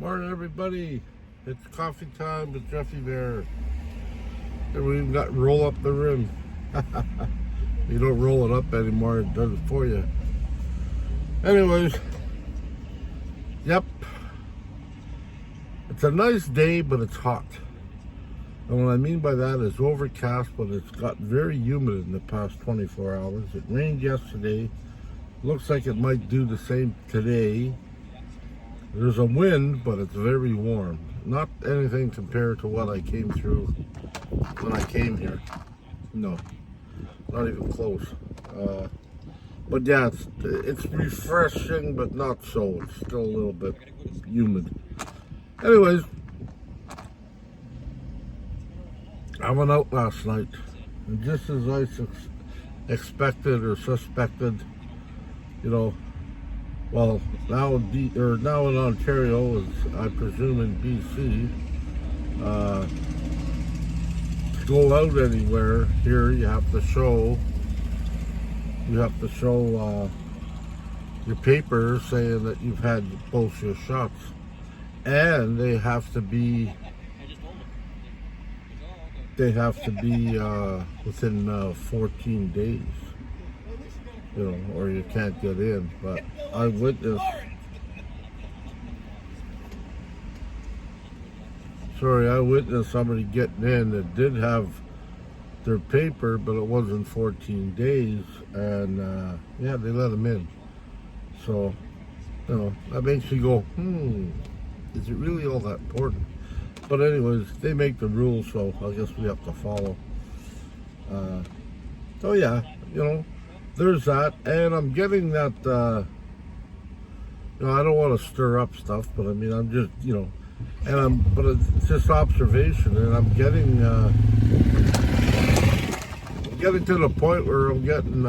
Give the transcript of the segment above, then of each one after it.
Morning, everybody. It's coffee time with Jeffy Bear. And we even got roll up the rim. You don't roll it up anymore, it does it for you. Anyways, yep. It's a nice day, but it's hot. And what I mean by that is overcast, but it's got very humid in the past 24 hours. It rained yesterday. Looks like it might do the same today. There's a wind, but it's very warm. Not anything compared to what I came through when I came here. No, not even close. But yeah, it's refreshing, but not so. It's still a little bit humid. Anyways, I went out last night, and just as I expected or suspected, you know, well, now in Ontario, as I presume in BC, to go out anywhere here, you have to show your paper saying that you've had both your shots, and they have to be within 14 days. You know, or you can't get in. But I witnessed somebody getting in that did have their paper, but it wasn't 14 days, and yeah, they let them in. So, you know, that makes you go, is it really all that important? But anyways, they make the rules, so I guess we have to follow. So yeah, you know, there's that, and I'm getting that, you know, I don't want to stir up stuff, but I mean, I'm just, you know, but it's just observation, and I'm getting to the point where I'm getting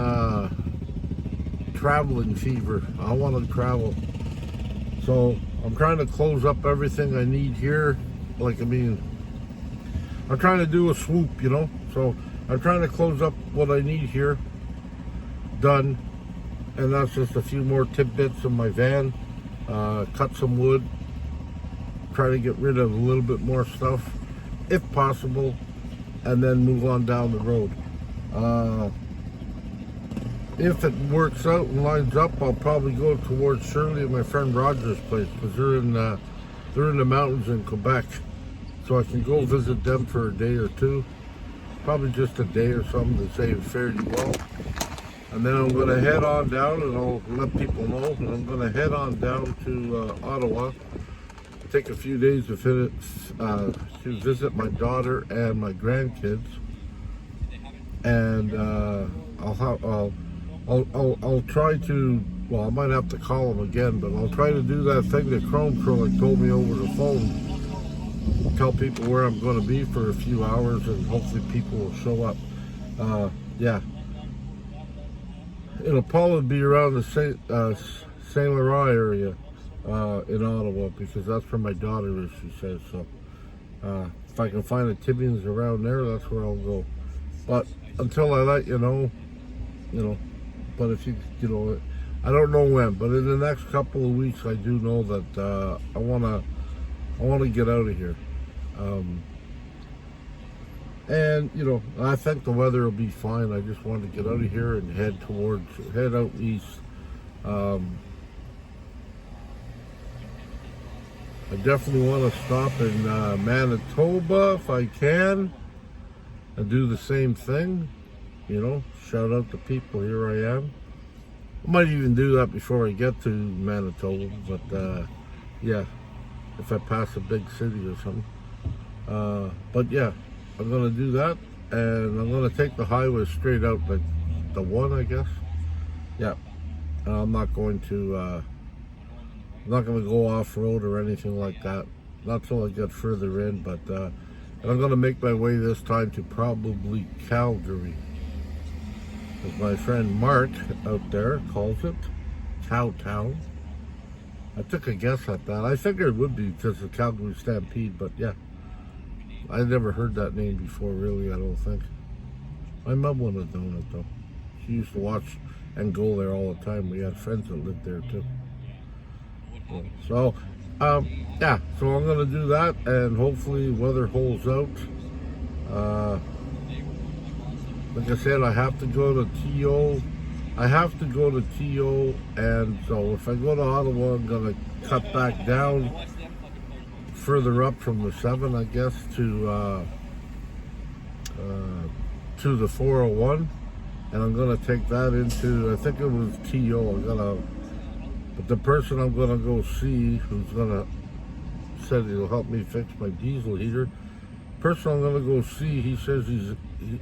traveling fever. I want to travel, so I'm trying to close up everything I need here. Like, I mean, I'm trying to do a swoop, you know, so I'm trying to close up what I need here. Done, and that's just a few more tidbits in my van. Cut some wood, try to get rid of a little bit more stuff if possible, and then move on down the road. If it works out and lines up, I'll probably go towards Shirley and my friend Roger's place, because they're in the mountains in Quebec, so I can go visit them for a day or two, probably just a day or something, to say it fared you well. And then I'm going to head on down, and I'll let people know, and I'm going to head on down to Ottawa, take a few days to visit my daughter and my grandkids, and I'll try to, well, I might have to call them again, but I'll try to do that thing that Chrome Trollic told me over the phone, tell people where I'm going to be for a few hours, and hopefully people will show up. Yeah. It'll probably be around the Saint Laurent area in Ottawa, because that's where my daughter is, she says. So if I can find a Timmins around there, that's where I'll go. But until I let you know, but if you know, I don't know when, but in the next couple of weeks, I do know that I wanna get out of here. And, you know, I think the weather will be fine. I just wanted to get out of here and head out east. I definitely want to stop in Manitoba if I can, and do the same thing. You know, shout out to people, here I am. I might even do that before I get to Manitoba, but yeah, if I pass a big city or something. But yeah, I'm going to do that, and I'm going to take the highway straight out, like the one, I guess. Yeah, I'm not going to go off-road or anything like that, not till I get further in, but and I'm going to make my way this time to probably Calgary, as my friend Mark out there calls it, Cowtown. I took a guess at that. I figured it would be because of Calgary Stampede, but yeah. I never heard that name before, really, I don't think. My mom would have known it, though. She used to watch and go there all the time. We had friends that lived there, too. So, yeah, so I'm gonna do that, and hopefully weather holds out. Like I said, I have to go to TO. I have to go to TO, and so if I go to Ottawa, I'm gonna cut back down further up from the 7, I guess, to the 401, and I'm gonna take that into, I think it was TO. But the person I'm gonna go see, who's gonna said he'll help me fix my diesel heater. Person I'm gonna go see, he says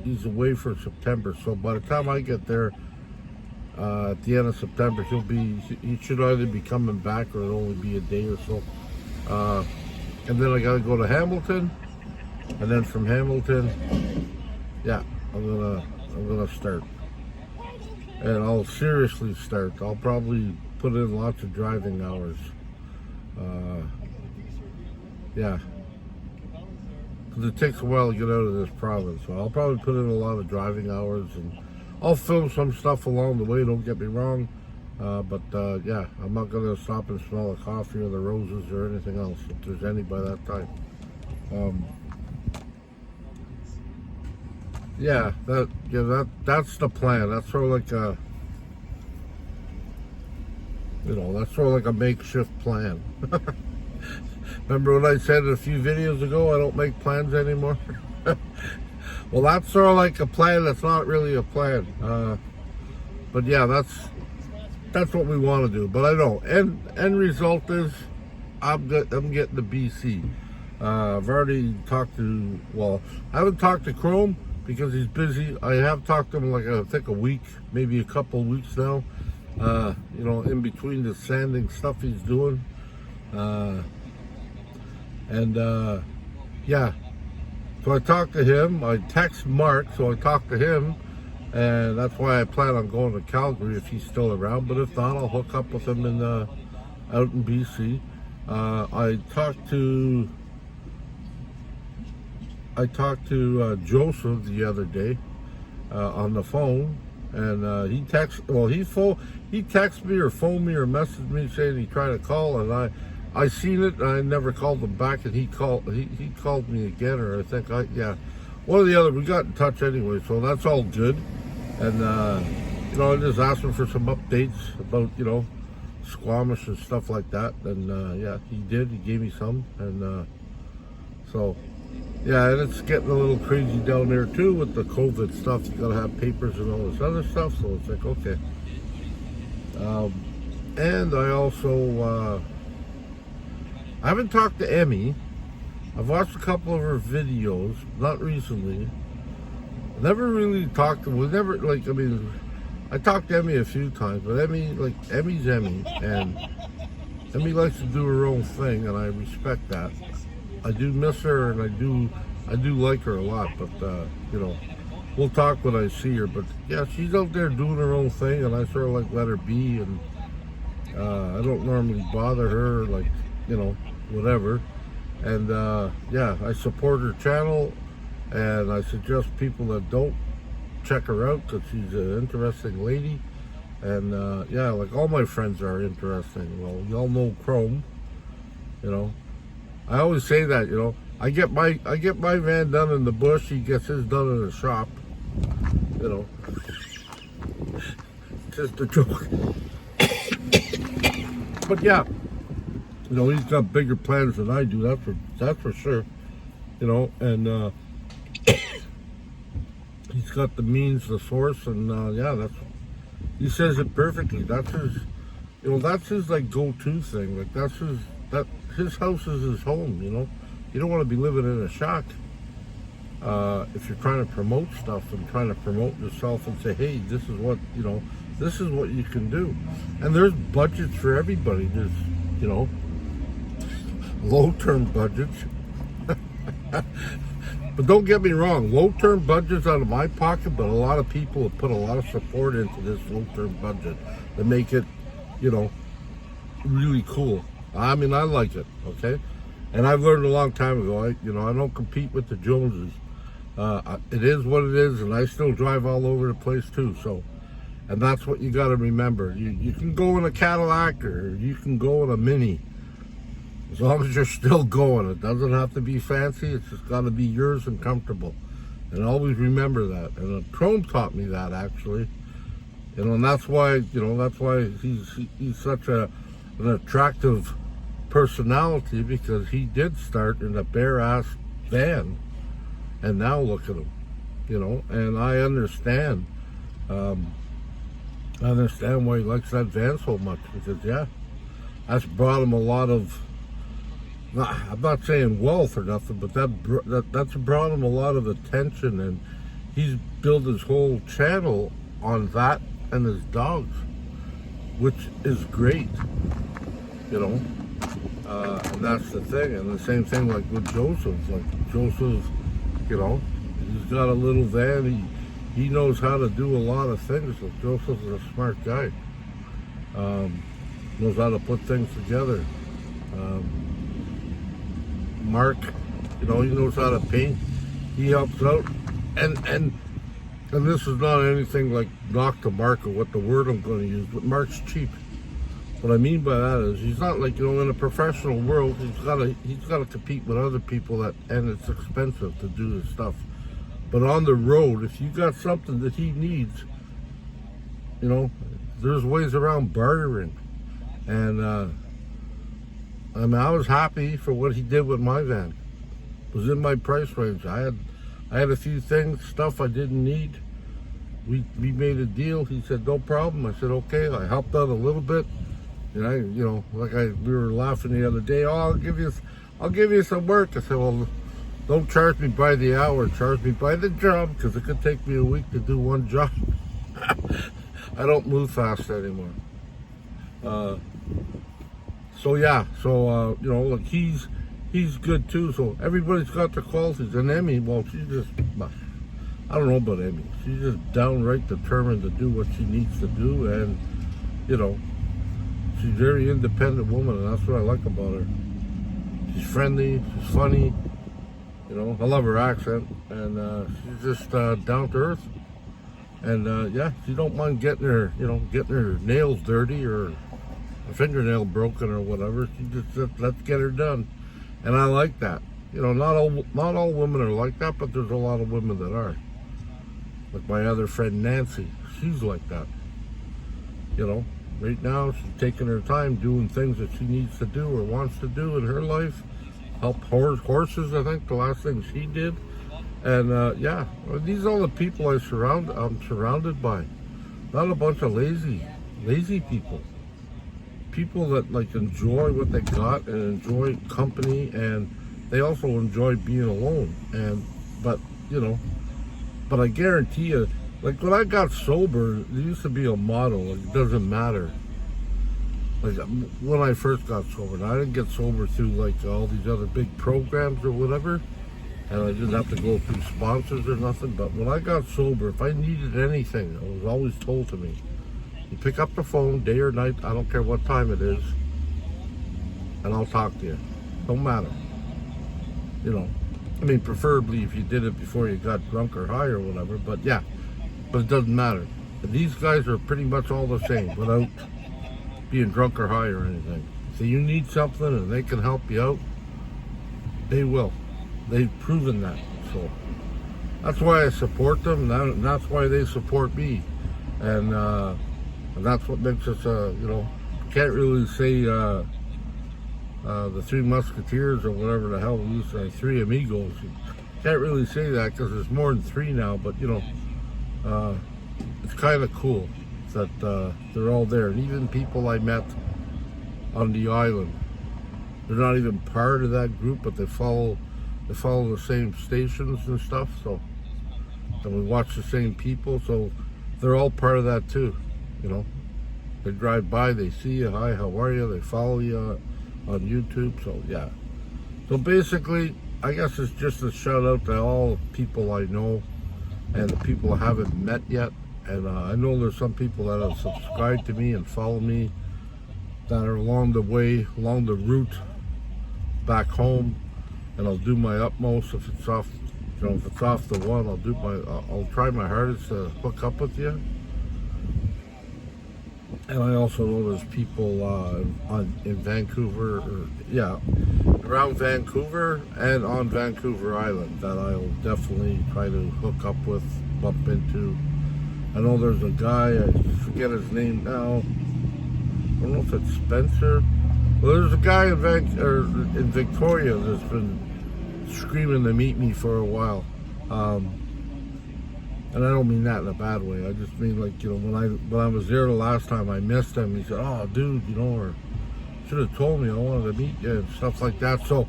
he's away for September. So by the time I get there at the end of September, he should either be coming back or it'll only be a day or so. And then I gotta go to Hamilton, and then from Hamilton, yeah, I'm gonna start, and I'll seriously start. I'll probably put in lots of driving hours. Yeah, because it takes a while to get out of this province, so I'll probably put in a lot of driving hours, and I'll film some stuff along the way, don't get me wrong, but yeah, I'm not going to stop and smell the coffee or the roses or anything else, if there's any by that time. Yeah, that's the plan. That's sort of like a, that's sort of like a makeshift plan. Remember what I said a few videos ago, I don't make plans anymore? Well, that's sort of like a plan that's not really a plan. But yeah, that's what we want to do. But I know, end result is I'm getting the BC. I've already talked to, well, I haven't talked to Chrome because he's busy. I have talked to him like I think a week, maybe a couple of weeks now. In between the sanding stuff he's doing. Yeah, so I talked to him. I text Mark, so I talked to him, and that's why I plan on going to Calgary if he's still around. But if not, I'll hook up with him out in BC. I talked to Joseph the other day on the phone, and he texted me or phoned me or messaged me saying he tried to call, and I seen it, and I never called him back, and he called me again, or I think one or the other. We got in touch anyway, so that's all good. And I just asked him for some updates about Squamish and stuff like that, and yeah, he did. He gave me some, and so yeah, and it's getting a little crazy down there too with the COVID stuff. You gotta have papers and all this other stuff, so it's like okay. And I also. I haven't talked to Emmy. I've watched a couple of her videos, not recently. Never really talked to her. I talked to Emmy a few times, but Emmy's Emmy, and Emmy likes to do her own thing, and I respect that. I do miss her, and I do like her a lot, but we'll talk when I see her. But yeah, she's out there doing her own thing, and I sort of let her be, and I don't normally bother her, whatever. And yeah, I support her channel, and I suggest people that don't check her out because she's an interesting lady. And yeah, all my friends are interesting. Well, y'all know Chrome, I always say that, I get my van done in the bush, he gets his done in the shop, just a joke. But yeah, he's got bigger plans than I do. That's for sure. And he's got the means, the source, and yeah, he says it perfectly. That's his, that's his go-to thing. His house is his home. You don't want to be living in a shack. If you're trying to promote stuff and trying to promote yourself and say, hey, this is what this is what you can do. And there's budgets for everybody. There's low-term budgets. But don't get me wrong, low-term budgets out of my pocket, but a lot of people have put a lot of support into this low-term budget to make it, really cool. I like it, okay? And I've learned a long time ago, I don't compete with the Joneses. It is what it is, and I still drive all over the place too, so. And that's what you got to remember. You can go in a Cadillac, or you can go in a Mini. As long as you're still going. It doesn't have to be fancy. It's just got to be yours and comfortable. And always remember that. And Chrome taught me that, actually. And that's why, he's such an attractive personality, because he did start in a bare-ass van. And now look at him, and I understand. I understand why he likes that van so much, because, that's brought him a lot of, I'm not saying wealth or nothing, but that's brought him a lot of attention, and he's built his whole channel on that and his dogs, which is great, and that's the thing. And the same thing like with Joseph. Like Joseph, he's got a little van. He knows how to do a lot of things. So Joseph is a smart guy. Knows how to put things together. Mark, he knows how to paint. He helps out, and this is not anything like knock to Mark or what the word I'm going to use, but Mark's cheap. What I mean by that is he's not like, in a professional world, he's got to compete with other people and it's expensive to do this stuff. But on the road, if you got something that he needs, there's ways around bartering. And I was happy for what he did with my van. It was in my price range. I had a few stuff I didn't need. We made a deal. He said, no problem. I said, okay. I helped out a little bit. And we were laughing the other day. Oh, I'll give you some work. I said, well, don't charge me by the hour. Charge me by the job, because it could take me a week to do one job. I don't move fast anymore. Look, he's good too. So everybody's got their qualities. And Emmy, well, I don't know about Emmy. She's just downright determined to do what she needs to do, and she's a very independent woman, and that's what I like about her. She's friendly, she's funny, I love her accent, and she's just down to earth. And she don't mind getting her nails dirty or a fingernail broken or whatever. She just let's get her done, and I like that. Not all women are like that, but there's a lot of women that are. Like my other friend Nancy, she's like that. Right now she's taking her time doing things that she needs to do or wants to do in her life. Help horses, I think, the last thing she did. And these are all the people I'm surrounded by. Not a bunch of lazy people. People that enjoy what they got and enjoy company, and they also enjoy being alone. But I guarantee you, when I got sober, there used to be a motto, it doesn't matter. When I first got sober, and I didn't get sober through all these other big programs or whatever, and I didn't have to go through sponsors or nothing. But when I got sober, if I needed anything, it was always told to me. You pick up the phone, day or night, I don't care what time it is, and I'll talk to you. Don't matter. Preferably if you did it before you got drunk or high or whatever, but it doesn't matter. And these guys are pretty much all the same without being drunk or high or anything. So you need something and they can help you out, they will. They've proven that. So that's why I support them, and that's why they support me. And that's what makes us, can't really say the Three Musketeers or whatever the hell we used to say, Three Amigos. You can't really say that because there's more than three now, but it's kind of cool that they're all there. And even people I met on the island, they're not even part of that group, but they follow the same stations and stuff. So, and we watch the same people, so they're all part of that too. They drive by, they see you, hi, how are you? They follow you on YouTube. So so basically, I guess it's just a shout out to all people I know and the people I haven't met yet. And I know there's some people that have subscribed to me and follow me that are along the way, along the route back home. And I'll do my utmost. If it's off, if it's off the one, I'll try my hardest to hook up with you. And I also know there's people in Vancouver, around Vancouver and on Vancouver Island that I'll definitely try to hook up with, bump into. I know there's a guy, I forget his name now. I don't know if it's Spencer. Well, there's a guy in Victoria that's been screaming to meet me for a while. And I don't mean that in a bad way. I just mean, like, when I was there the last time, I missed him. He said, "Oh, dude, or should have told me I wanted to meet you," and stuff like that. So,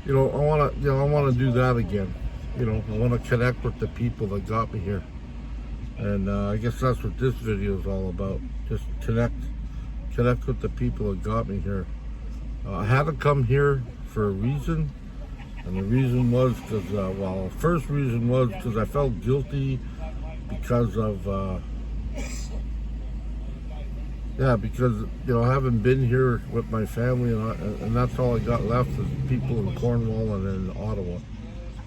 I want to do that again. I want to connect with the people that got me here. And I guess that's what this video is all about. Just connect with the people that got me here. I had to come here for a reason. And the reason was because, the first reason was because I felt guilty because of, because, I haven't been here with my family, and that's all I got left is people in Cornwall and in Ottawa.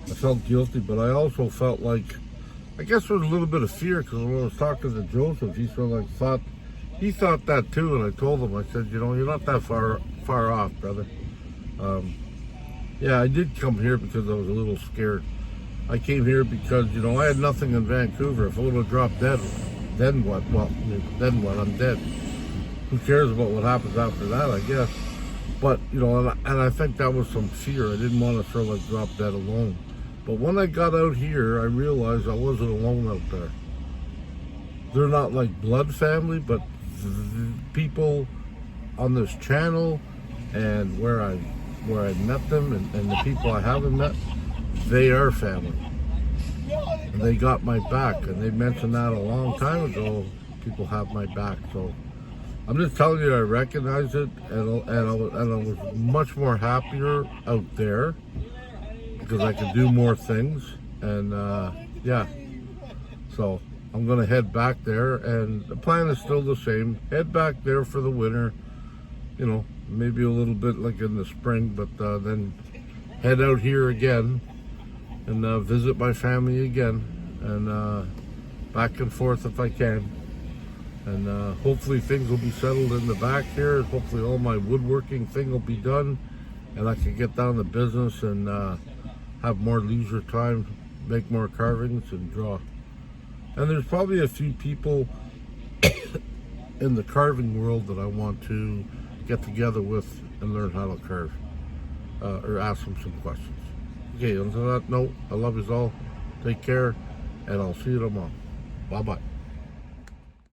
I felt guilty, but I also felt like, I guess there was a little bit of fear, because when I was talking to Joseph, he thought that too, and I told him, I said, you're not that far off, brother. Yeah, I did come here because I was a little scared. I came here because, I had nothing in Vancouver. If I would have dropped dead, then what? Well, then what? I'm dead. Who cares about what happens after that, I guess. But, and I think that was some fear. I didn't want to sort of like drop dead alone. But when I got out here, I realized I wasn't alone out there. They're not like blood family, but people on this channel and where I met them and the people I haven't met, they are family. And they got my back, and they mentioned that a long time ago. People have my back, so I'm just telling you, I recognize it, and I was much more happier out there because I could do more things, and so I'm gonna head back there, and the plan is still the same. Head back there for the winter, maybe a little bit like in the spring, but then head out here again and visit my family again, and back and forth if I can. And hopefully things will be settled in the back here. Hopefully all my woodworking thing will be done, and I can get down to business and have more leisure time, make more carvings and draw. And there's probably a few people in the carving world that I want to get together with and learn how to carve, or ask them some questions. Okay, on that note, I love you all. Take care, and I'll see you tomorrow. Bye-bye.